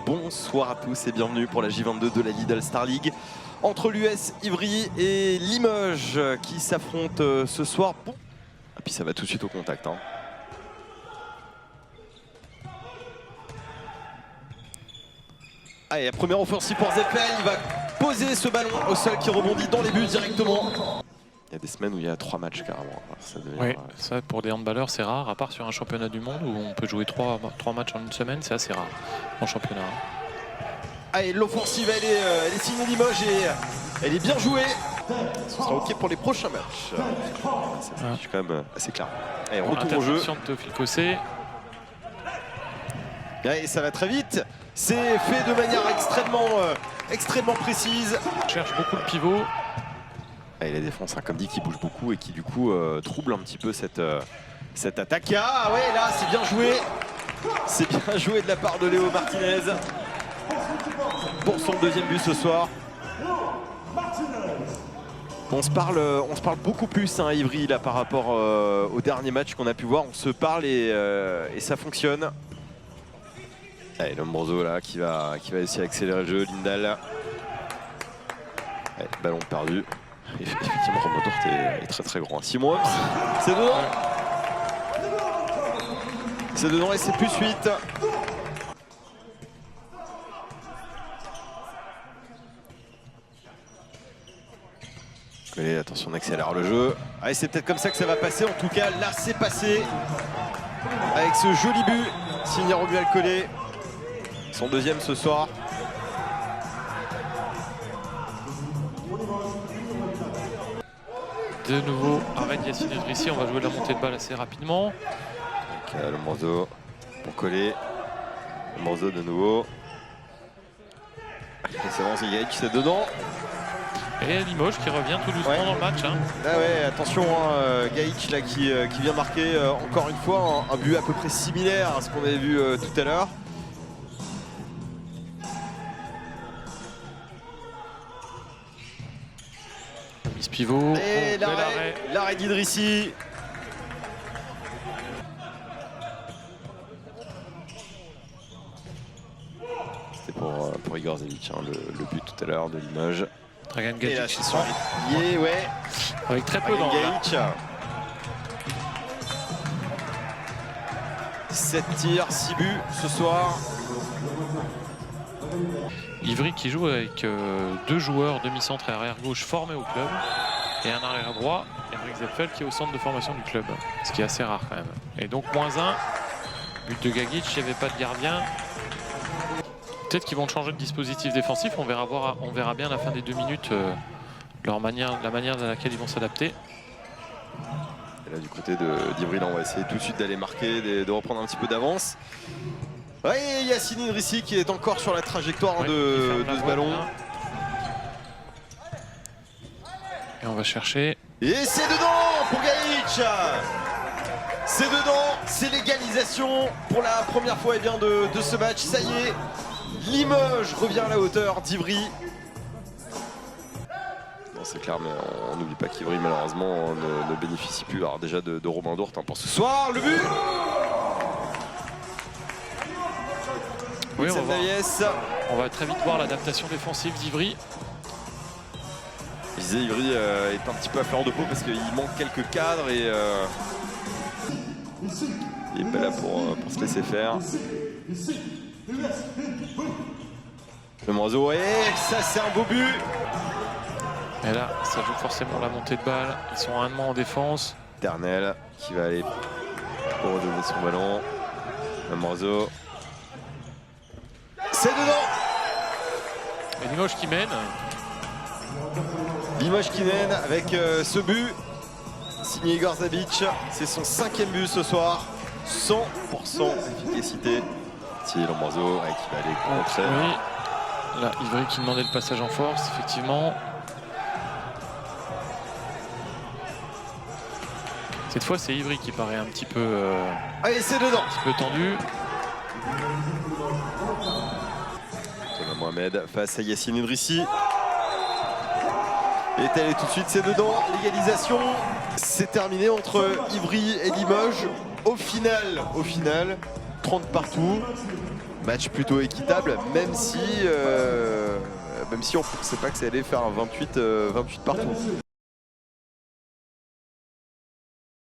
Bonsoir à tous et bienvenue pour la J22 de la Lidl Star League entre l'US Ivry et Limoges qui s'affrontent ce soir. Bon. Et puis ça va tout de suite au contact. Allez, la première offensive pour Zeppel, il va poser ce ballon au sol qui rebondit dans les buts directement. Il y a des semaines où il y a 3 matchs carrément. Ça devient... Oui, ça pour des handballeurs c'est rare, à part sur un championnat du monde où on peut jouer 3 matchs en une semaine, c'est assez rare en championnat. Allez, l'offensive elle est signée Limoges et elle est bien jouée. Ce sera ok pour les prochains matchs. C'est quand même assez clair. Allez, retour au jeu. Interception de Théophile Cossé. Et ça va très vite. C'est fait de manière extrêmement précise. On cherche beaucoup le pivot. Et la défense, comme dit, qui bouge beaucoup et qui du coup trouble un petit peu cette attaque. Ah ouais, là c'est bien joué. C'est bien joué de la part de Léo Martinez pour son deuxième but ce soir. On se parle beaucoup plus Ivry là par rapport au dernier match qu'on a pu voir. On se parle et ça fonctionne. Allez, Lombroso là qui va essayer d'accélérer le jeu. Lindal. Allez, ballon perdu. Effectivement, Romotour est très grand. Simon, c'est dedans. C'est dedans et c'est plus 8. Allez, attention, on accélère le jeu. Allez, c'est peut-être comme ça que ça va passer. En tout cas, là, c'est passé. Avec ce joli but signé Romuald Collet. Son deuxième ce soir. De nouveau, arrête Yacine Idrissi, on va jouer la montée de balle assez rapidement. Lombroso pour Collet. Lombroso de nouveau. C'est bon, c'est Gaïc, c'est dedans. Et Limoges qui revient tout doucement dans le match. Ah ouais, attention, Gaïc là qui vient marquer encore une fois un but à peu près similaire à ce qu'on avait vu tout à l'heure. Mise pivot. Et l'arrêt d'Idrissi. C'était pour Igor Zevic, le but tout à l'heure de Limoges. Dragan Gajic. Et là, c'est sur les... ouais. Avec très peu d'angle. 7 tirs, 6 buts ce soir. Ivry qui joue avec 2 joueurs demi-centre et arrière-gauche formés au club et un arrière-droit, Henrik Zeppel, qui est au centre de formation du club. Ce qui est assez rare quand même. Et donc -1, but de Gagic, il n'y avait pas de gardien. Peut-être qu'ils vont changer de dispositif défensif, on verra bien à la fin des 2 minutes la manière dans laquelle ils vont s'adapter. Et là du côté d'Ivry, on va essayer tout de suite d'aller marquer, de reprendre un petit peu d'avance. Oui, Yacine Idrissi qui est encore sur la trajectoire de ce ballon. Et on va chercher. Et c'est dedans pour Gaïc. C'est dedans, c'est l'égalisation pour la première fois de ce match. Ça y est, Limoges revient à la hauteur d'Ivry. C'est clair, mais on n'oublie pas qu'Ivry malheureusement ne bénéficie plus alors déjà de Robin Dourte pour ce soir. Le but. Oui, on va très vite voir l'adaptation défensive d'Ivry. Je disais, Ivry est un petit peu à fleur de peau parce qu'il manque quelques cadres et il n'est pas là pour se laisser faire. Le Moiseau, et ça c'est un beau but. Et là, ça joue forcément la montée de balle. Ils sont à 1 en défense. Ternel qui va aller pour redonner son ballon. Le Moiseau. C'est dedans. Et Limoges qui mène. Limoges qui mène avec ce but signé Igor Zabic. C'est son 5e but ce soir. 100% d'efficacité. C'est Lombroso qui va aller contrer. Oui. Là, Ivry qui demandait le passage en force, effectivement. Cette fois, c'est Ivry qui paraît un petit peu, allez, c'est dedans. Un petit peu tendu. Thomas Mohamed face à Yacine Idrissi. Et elle est tout de suite, c'est dedans. L'égalisation, c'est terminé entre Ivry et Limoges. Au final, 30 partout. Match plutôt équitable, même si on ne pensait pas que ça allait faire un 28 partout.